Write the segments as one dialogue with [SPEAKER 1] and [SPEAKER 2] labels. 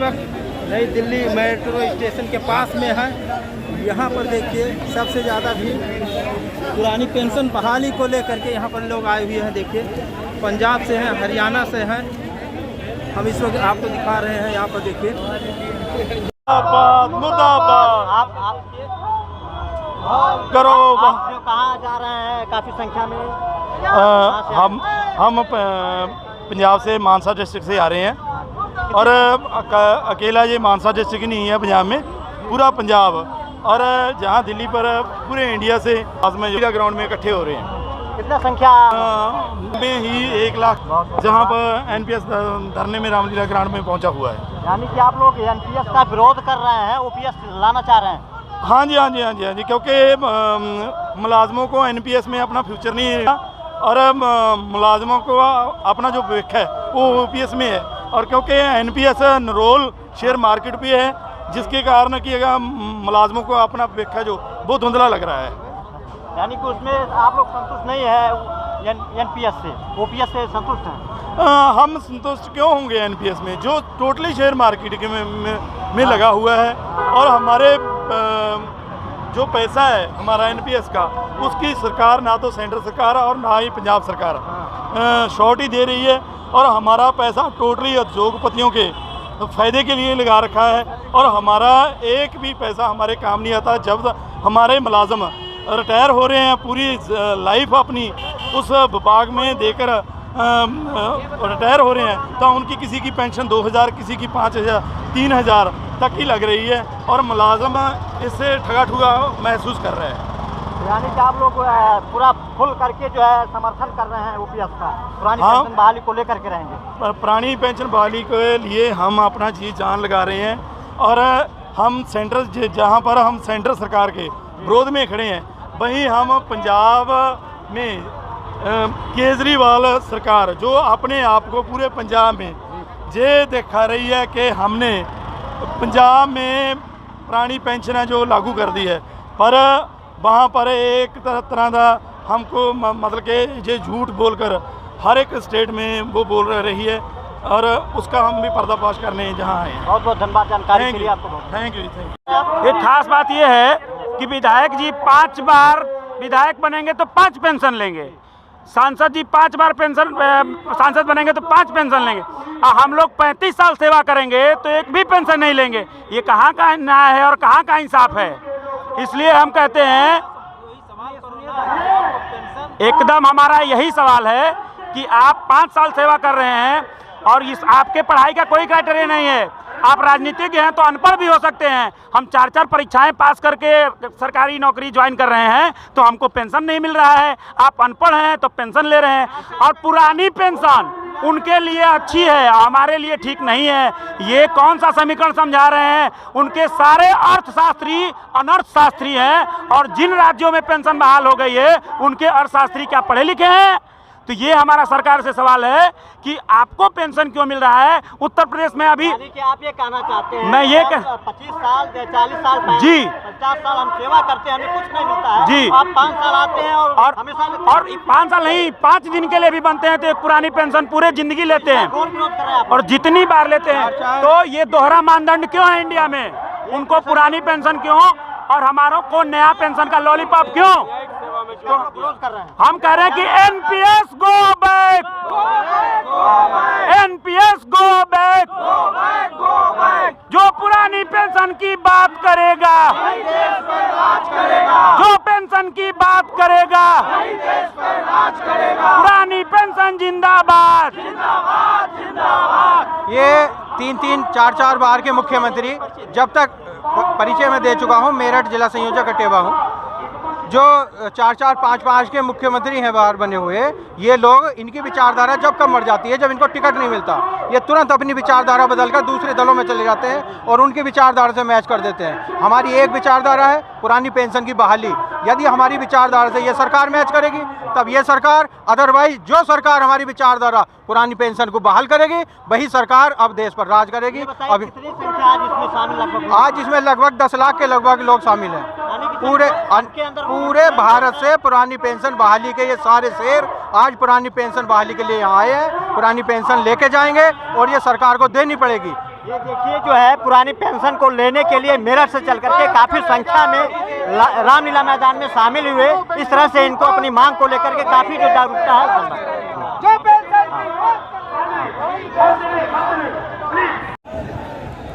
[SPEAKER 1] वक्त नई Delhi metro station के पास में है। यहाँ पर देखिए सबसे ज़्यादा भीड़ पुरानी पेंशन बहाली को लेकर के यहाँ पर लोग आए हुए हैं। देखिए पंजाब से हैं, हरियाणा से हैं। हम इस वक्त आपको दिखा रहे हैं। यहाँ पर देखिए
[SPEAKER 2] मुर्दाबाद करो।
[SPEAKER 3] आप जो कहाँ जा रहे हैं काफ़ी संख्या में?
[SPEAKER 2] हम पंजाब से मानसा डिस्ट्रिक्ट से आ रहे हैं और अकेला ये मानसा डिस्ट्रिक्ट नहीं है, पंजाब में पूरा पंजाब और जहाँ दिल्ली पर पूरे इंडिया से आज में ग्राउंड में इकट्ठे हो रहे हैं।
[SPEAKER 3] कितना संख्या
[SPEAKER 2] में ही 1 लाख जहाँ पर एनपीएस धरने में रामलीला ग्राउंड में पहुँचा हुआ है।
[SPEAKER 3] यानी कि आप लोग एनपीएस का विरोध कर रहे हैं, ओपीएस लाना चाह रहे हैं?
[SPEAKER 2] हाँ जी, हाँ जी, हाँ जी, हाँ जी, क्योंकि मुलाजमों को एनपीएस में अपना फ्यूचर नहीं है और मुलाजमों को अपना जो भविष्य है वो ओपीएस में है। और क्योंकि एनपीएस रोल शेयर मार्केट पे है, जिसके कारण कि मुलाजमों को अपना भविष्य जो बहुत धुंधला लग रहा है।
[SPEAKER 3] यानी कि उसमें आप लोग संतुष्ट नहीं है एनपीएस से, ओपीएस से संतुष्ट हैं?
[SPEAKER 2] हम संतुष्ट क्यों होंगे एनपीएस में, जो टोटली शेयर मार्केट के में लगा हुआ है और हमारे जो पैसा है हमारा एनपीएस का, उसकी सरकार ना तो सेंट्रल सरकार और ना ही पंजाब सरकार शॉर्ट ही दे रही है और हमारा पैसा टोटली उद्योगपतियों के फ़ायदे के लिए लगा रखा है और हमारा एक भी पैसा हमारे काम नहीं आता। जब हमारे मुलाजम रिटायर हो रहे हैं, पूरी लाइफ अपनी उस विभाग में देकर रिटायर हो रहे हैं, तो उनकी किसी की पेंशन 2000, किसी की 5000, 3000 तक ही लग रही है और मुलाजम इससे ठगा ठुगा महसूस कर रहे हैं।
[SPEAKER 3] यानी कि आप लोग पूरा फुल करके जो है समर्थन कर रहे हैं ओपीएस का, पुरानी पेंशन बहाली को लेकर के रहेंगे?
[SPEAKER 2] पुरानी पेंशन बहाली के लिए हम अपना जी जान लगा रहे हैं और हम सेंट्रल, जहां पर हम सेंट्रल सरकार के विरोध में खड़े हैं, वहीं हम पंजाब में केजरीवाल सरकार जो अपने आप को पूरे पंजाब में ये दिखा रही है कि हमने पंजाब में पुरानी पेंशन जो लागू कर दी है, पर वहाँ पर एक तरह का हमको मतलब कि ये झूठ बोलकर हर एक स्टेट में वो बोल रही है और उसका हम भी पर्दाफाश करने जहाँ आए हैं।
[SPEAKER 3] बहुत बहुत धन्यवाद जानकारी के लिए आपको।
[SPEAKER 2] Thank you.
[SPEAKER 4] एक खास बात यह है कि विधायक जी 5 बार विधायक बनेंगे तो 5 पेंशन लेंगे, सांसद जी 5 बार पेंशन सांसद बनेंगे तो 5 पेंशन लेंगे, और हम लोग 35 साल सेवा करेंगे तो एक भी पेंशन नहीं लेंगे। ये कहाँ का न्याय है और कहाँ का इंसाफ है? इसलिए हम कहते हैं, एकदम हमारा यही सवाल है कि आप 5 साल सेवा कर रहे हैं और इस आपके पढ़ाई का कोई क्राइटेरिया नहीं है। आप राजनीतिज्ञ हैं तो अनपढ़ भी हो सकते हैं। हम 4-4 परीक्षाएं पास करके सरकारी नौकरी ज्वाइन कर रहे हैं तो हमको पेंशन नहीं मिल रहा है। आप अनपढ़ हैं तो पेंशन ले रहे हैं और पुरानी पेंशन उनके लिए अच्छी है, हमारे लिए ठीक नहीं है। ये कौन सा समीकरण समझा रहे हैं? उनके सारे अर्थशास्त्री अनर्थशास्त्री हैं और जिन राज्यों में पेंशन बहाल हो गई है उनके अर्थशास्त्री क्या पढ़े लिखे हैं? तो ये हमारा सरकार से सवाल है कि आपको पेंशन क्यों मिल रहा है? उत्तर प्रदेश में अभी
[SPEAKER 3] कि आप ये कहना चाहते हैं,
[SPEAKER 4] मैं ये
[SPEAKER 3] 25 साल 40 साल
[SPEAKER 4] जी
[SPEAKER 3] 50 साल हम सेवा करते हैं, हमें कुछ नहीं मिलता है
[SPEAKER 4] जी,
[SPEAKER 3] आप 5 साल आते हैं और हमेशा
[SPEAKER 4] और 5 साल नहीं 5 दिन के लिए भी बनते हैं तो एक पुरानी पेंशन पूरे जिंदगी लेते हैं और जितनी बार लेते हैं। तो ये दोहरा मानदंड क्यों है इंडिया में? उनको पुरानी पेंशन क्यों और हमारों को नया पेंशन का लॉलीपॉप क्यों?
[SPEAKER 3] तो
[SPEAKER 4] हम कह रहे हैं कि NPS go back, NPS go back. जो पुरानी पेंशन की बात करेगा, जो पेंशन की बात करेगा, पुरानी पेंशन जिंदाबाद।
[SPEAKER 5] ये 3-3, 4-4 बार के मुख्यमंत्री, जब तक परिचय में दे चुका हूँ, मेरठ जिला संयोजक कटेवा हूँ, जो 4-4, 5-5 के मुख्यमंत्री हैं बाहर बने हुए, ये लोग, इनकी विचारधारा जब कब मर जाती है, जब इनको टिकट नहीं मिलता, ये तुरंत अपनी विचारधारा बदलकर दूसरे दलों में चले जाते हैं और उनकी विचारधारा से मैच कर देते हैं। हमारी एक विचारधारा है पुरानी पेंशन की बहाली। यदि हमारी विचारधारा से ये सरकार मैच करेगी तब ये सरकार, अदरवाइज जो सरकार हमारी विचारधारा पुरानी पेंशन को बहाल करेगी वही सरकार अब देश पर राज करेगी। अभी आज इसमें लगभग 10 लाख के लगभग लोग शामिल हैं। पूरे भारत से पुरानी पेंशन बहाली के ये सारे शेर आज पुरानी पेंशन बहाली के लिए यहाँ आए हैं, पुरानी पेंशन लेके जाएंगे और ये सरकार को देनी पड़ेगी।
[SPEAKER 3] ये देखिए जो है पुरानी पेंशन को लेने के लिए मेरठ से चल करके काफी संख्या में रामलीला मैदान में शामिल हुए। इस तरह से इनको अपनी मांग को लेकर के काफी जो जागरूकता है।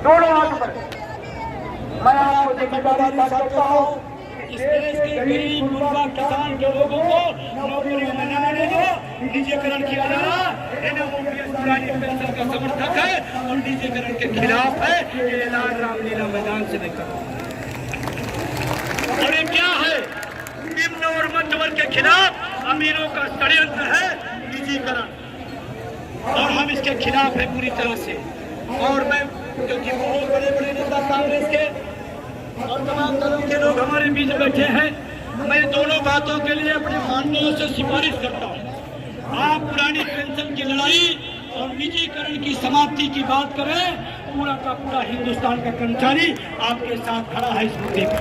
[SPEAKER 6] दोनों हाथ पर मैं आपको जिम्मेदारी करता हूँ इस देश के गरीब गुरबा किसान के लोगों को नौकरियों में न मिले जो निजीकरण किया जा रहा है। पुरानी पेंशन का समर्थक है और निजीकरण के खिलाफ है। ये ऐलान रामलीला मैदान से निकला और ये क्या है? निम्न और मध्य वर्ग के खिलाफ अमीरों का षड्यंत्र है निजीकरण और हम इसके खिलाफ है पूरी तरह से। और मैं क्योंकि बहुत बड़े बड़े नेता कांग्रेस के और तमाम दलों के लोग हमारे बीच बैठे हैं, मैं दोनों बातों के लिए अपने माननीयों से सिफारिश करता हूँ। आप पुरानी पेंशन की लड़ाई और निजीकरण की समाप्ति की बात करें, पूरा का पूरा हिंदुस्तान का कर्मचारी आपके साथ खड़ा है इस मुद्दे पर।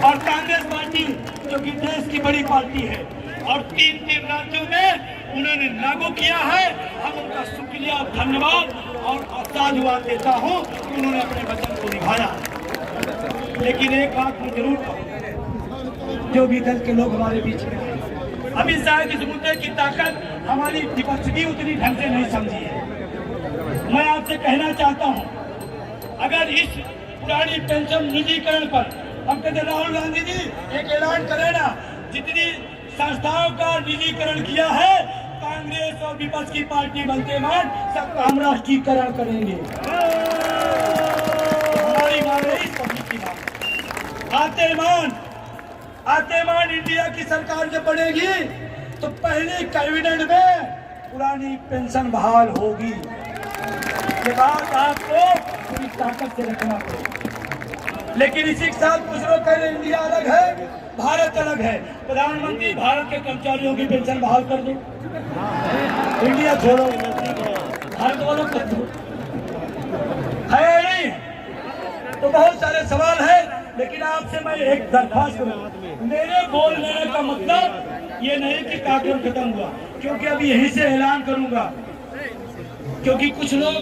[SPEAKER 6] और कांग्रेस पार्टी जो कि देश की बड़ी पार्टी है और 3 राज्यों में उन्होंने लागू किया है, हम उनका शुक्रिया धन्यवाद और साधुवाद देता हूं कि उन्होंने अपने वचन को निभाया। लेकिन एक बात मैं जरूर कहूं, जो भी दल के लोग हमारे बीच में हैं, अभी शायद इस मुद्दे की ताकत हमारी विपक्ष की उतनी ढंग से नहीं समझी है। मैं आपसे कहना चाहता हूं, अगर इस पुरानी पेंशन निजीकरण पर हम कहते राहुल गांधी जी एक ऐलान करें ना, जितनी संस्थाओं का निजीकरण किया है कांग्रेस और विपक्ष की पार्टी बनते मान सबका हम राष्ट्रीयकरण करेंगे। हमारी मांग है इस पब्लिक की मांग। आते मान इंडिया की सरकार जब बनेगी तो पहले कैबिनेट में पुरानी पेंशन बहाल होगी। ये बात आपको पूरी ताकत से रखना पड़ेगा। लेकिन इसी के साथ कुछ लोग कह रहे इंडिया अलग है, भारत अलग है। प्रधानमंत्री भारत के कर्मचारियों की पेंशन बहाल कर दो, इंडिया छोड़ो, भारत वालों कर दो, है नहीं? तो बहुत सारे सवाल है। लेकिन आपसे मैं एक दरख्वास्त करूँ, मेरे बोलने का मतलब ये नहीं कि कार्यक्रम खत्म हुआ, क्योंकि अभी यहीं से ऐलान करूंगा। क्योंकि कुछ लोग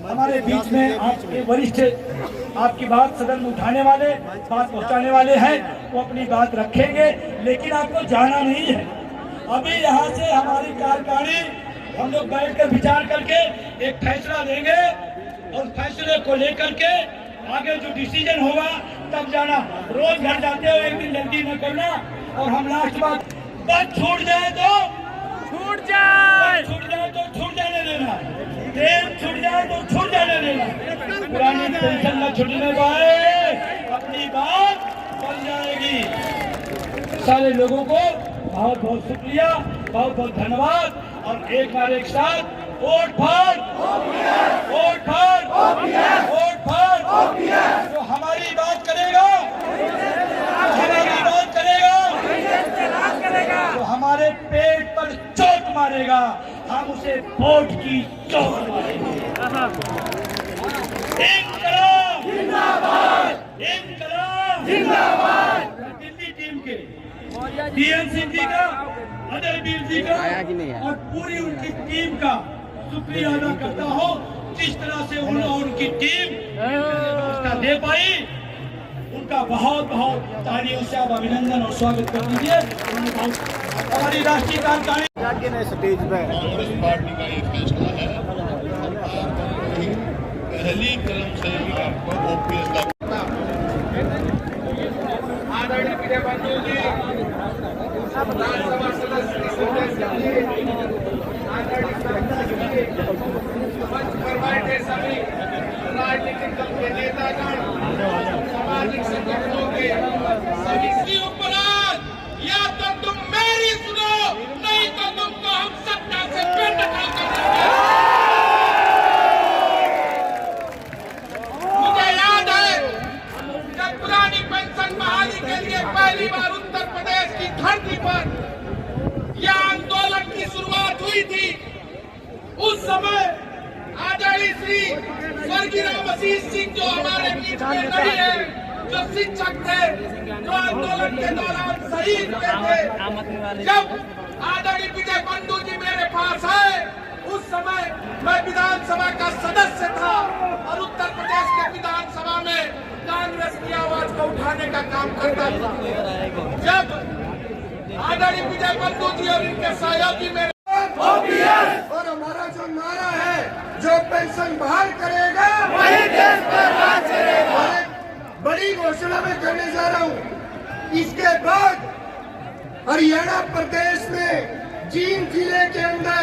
[SPEAKER 6] हमारे बीच में आपके वरिष्ठ आपकी बात सदन में उठाने वाले, बात पहुंचाने वाले हैं, वो अपनी बात रखेंगे। लेकिन आपको जाना नहीं है। अभी यहाँ से हमारी कार्यकारिणी हम लोग बैठकर विचार करके एक फैसला देंगे और फैसले को लेकर के आगे जो डिसीजन होगा तब जाना। रोज घर जाते हो, एक दिन जल्दी न करना। और हम लास्ट बात, बस छूट जाए तो छूट जाने देना, ट्रेन छूट जाए तो छूट जाने देना। पुरानी पेंशन न छूटने पाए, अपनी बात बन जाएगी। सारे लोगों को बहुत बहुत शुक्रिया, बहुत बहुत धन्यवाद। और एक बार एक साथ वोट फाड़, जो हमारी बात करेगा, जो हमारे पेट पर चोट मारेगा, हम उसे वोट की चोट मारेंगे। इंकलाब जिंदाबाद, इंकलाब जिंदाबाद। दिल्ली टीम के डीएन सिंह जी का, अजय वीर जी का और पूरी उनकी टीम का शुक्रिया अदा करता हूँ। जिस तरह से उनकी टीम व्यवस्था दे पाई, उनका बहुत बहुत तालियों से आप अभिनंदन और स्वागत कर दीजिए। हमारी राष्ट्रीय कार्यकारिणी
[SPEAKER 3] स्टेज पे
[SPEAKER 7] कांग्रेस पार्टी का ये फैसला है कि पहली कलम से ही आपको ओपीएस का
[SPEAKER 6] आदरणीय प्रिय बंधु जी, राज्यसभा सदस्य मंच पर बैठे सभी राजनीतिक दल के नेतागण, सामाजिक संगठनों के सभी उपराध, या तो तुम मेरी सुनो, नहीं तो तुमको हम सत्ता से बेदखल कर देंगे। मुझे याद है जब पुरानी पेंशन बहाली के लिए पहली बार उत्तर प्रदेश की धरती पर यह आंदोलन की शुरुआत हुई थी। उस समय आदरणीय श्री स्वर्गीय रामाशीष सिंह जो हमारे बीच में नहीं है, जो शिक्षक थे, जो आंदोलन के दौरान शहीद हुए थे, जब आदरणीय विजय बंधु जी मेरे
[SPEAKER 8] पास आए उस समय मैं विधानसभा का सदस्य था और उत्तर प्रदेश के विधानसभा में कांग्रेस की आवाज को उठाने का काम करता था। जब आदरणीय विजय बंधु जी और इनके सहयोगी मेरे और हमारा जो नारा है, जो पेंशन बहाल करेगा वही देश पर राज करेगा, बड़ी घोषणा में करने जा रहा हूँ। इसके बाद हरियाणा प्रदेश में जींद जिले के अंदर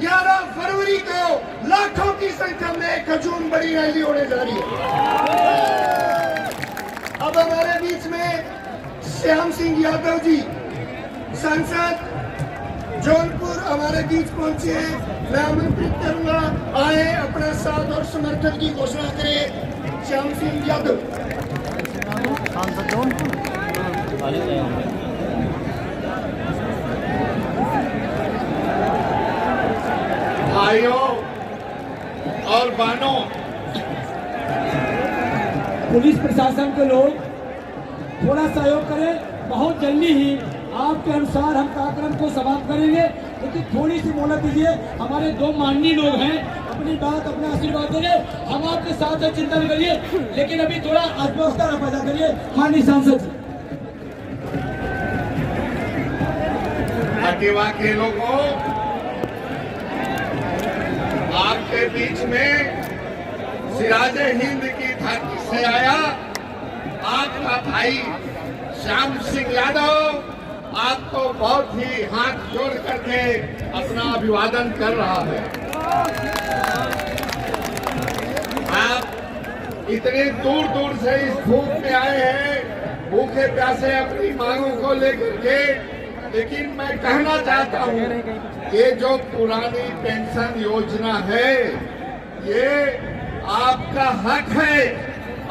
[SPEAKER 8] 11 फरवरी को लाखों की संख्या में 1 जून बड़ी रैली होने जा रही है। अब हमारे बीच में श्याम सिंह यादव जी सांसद जौनपुर हमारे बीच पहुंचे हैं। मैं आमंत्रित करूंगा, आए अपना साथ और समर्थन की घोषणा करें। श्याम सिंह यादव भाइयों और बहनों,
[SPEAKER 6] पुलिस प्रशासन के लोग थोड़ा सहयोग करें। बहुत जल्दी ही आपके अनुसार हम कार्यक्रम को समाप्त करेंगे, लेकिन थोड़ी सी मोहलत दीजिए। हमारे 2 माननीय लोग हैं, अपनी बात अपना आशीर्वाद देंगे। हम आपके साथ है, चिंता न करिए, लेकिन अभी थोड़ा आत्मवस्था पैदा करिए। माननीय सांसद जी,
[SPEAKER 8] अकेवा के लोगों, आपके बीच में सिराजे हिंद की धरती से आया आपका भाई श्याम सिंह यादव आपको बहुत ही हाथ जोड़ करके अपना अभिवादन कर रहा है। आप इतने दूर दूर से इस धूप में आए हैं, भूखे प्यासे अपनी मांगों को लेकर के, लेकिन मैं कहना चाहता हूँ ये जो पुरानी पेंशन योजना है ये आपका हक है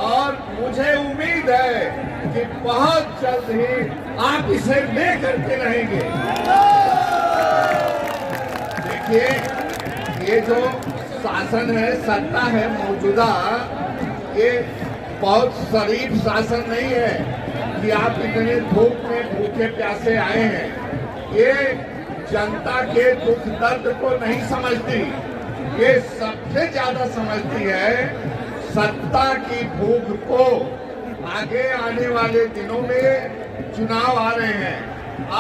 [SPEAKER 8] और मुझे उम्मीद है कि बहुत जल्द ही आप इसे लेकर के रहेंगे। देखिए, ये जो शासन है, सत्ता है मौजूदा, ये बहुत शरीफ शासन नहीं है कि आप इतने धूप में भूखे प्यासे आए हैं। ये जनता के दुख दर्द को नहीं समझती, ये सबसे ज्यादा समझती है सत्ता की भूख को। आगे आने वाले दिनों में चुनाव आ रहे हैं,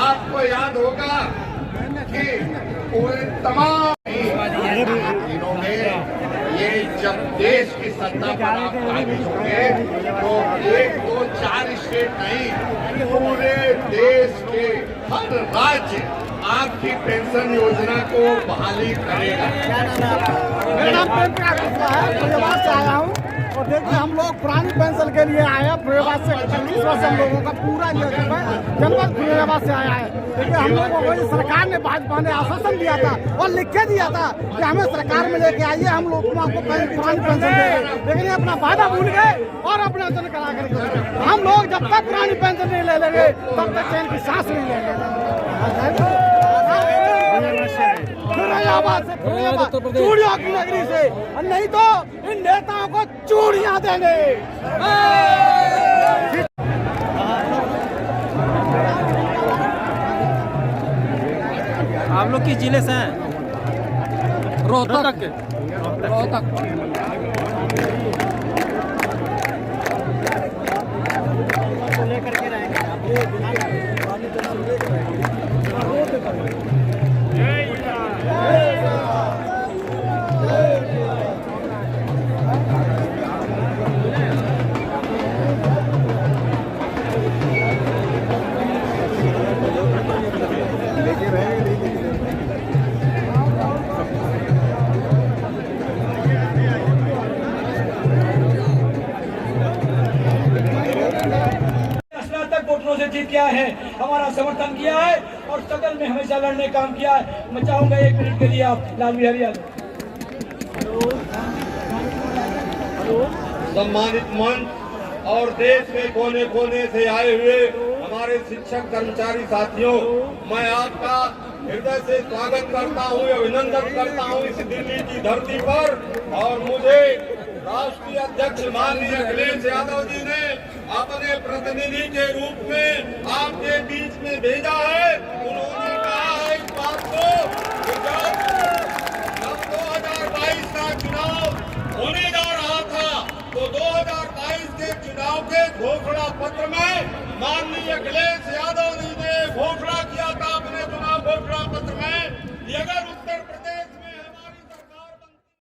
[SPEAKER 8] आपको याद होगा कि पूरे तमाम दिनों में ये जब देश की सत्ता पर आप काबिज होंगे तो 1, 2, 4 स्टेट नहीं, पूरे देश के हर राज्य आपकी पेंशन योजना को बहाली करेगा।
[SPEAKER 9] मेरा नाम प्रेम प्रकाश है, फरीदाबाद से आया हूँ और देखिए हम लोग पुरानी पेंशन के लिए आए हैं। फरीदाबाद से 25 वर्ष हम लोगों का पूरा ये जनपद फरीदाबाद से आया है। देखिए हम लोगों को ये सरकार ने भाजपा ने आश्वासन दिया था और लिख के दिया था कि हमें सरकार में लेके आइए, हम लोग आपको पुरानी पेंशन देंगे, लेकिन ये अपना वादा भूल गए और अपना जन करा करके हम लोग जब तक पुरानी पेंशन नहीं ले लेंगे तब तक चैन की सांस नहीं लेंगे। चूड़ियों की नगरी से, नहीं तो इन नेताओं को चूड़ियां देंगे।
[SPEAKER 1] आप लोग किस जिले से हैं?
[SPEAKER 9] रोहतक।
[SPEAKER 3] लेकर के रहेंगे।
[SPEAKER 6] से जीत किया है, हमारा समर्थन किया है और सदन में हमेशा लड़ने का काम किया है। मैं चाहूंगा 1 मिनट के लिए आप लाल बिहारी यादव।
[SPEAKER 8] सम्मानित मंच और देश के कोने कोने से आए हुए हमारे शिक्षक कर्मचारी साथियों, मैं आपका हृदय से स्वागत करता हूं, अभिनंदन करता हूं इस दिल्ली की धरती पर। और मुझे राष्ट्रीय अध्यक्ष माननीय अखिलेश यादव जी ने अपने प्रतिनिधि के रूप में आपके बीच में भेजा है। उन्होंने कहा है इस बात को चुनाव के घोषणा पत्र में माननीय अखिलेश यादव जी ने घोषणा किया था अपने चुनाव घोषणा पत्र में, अगर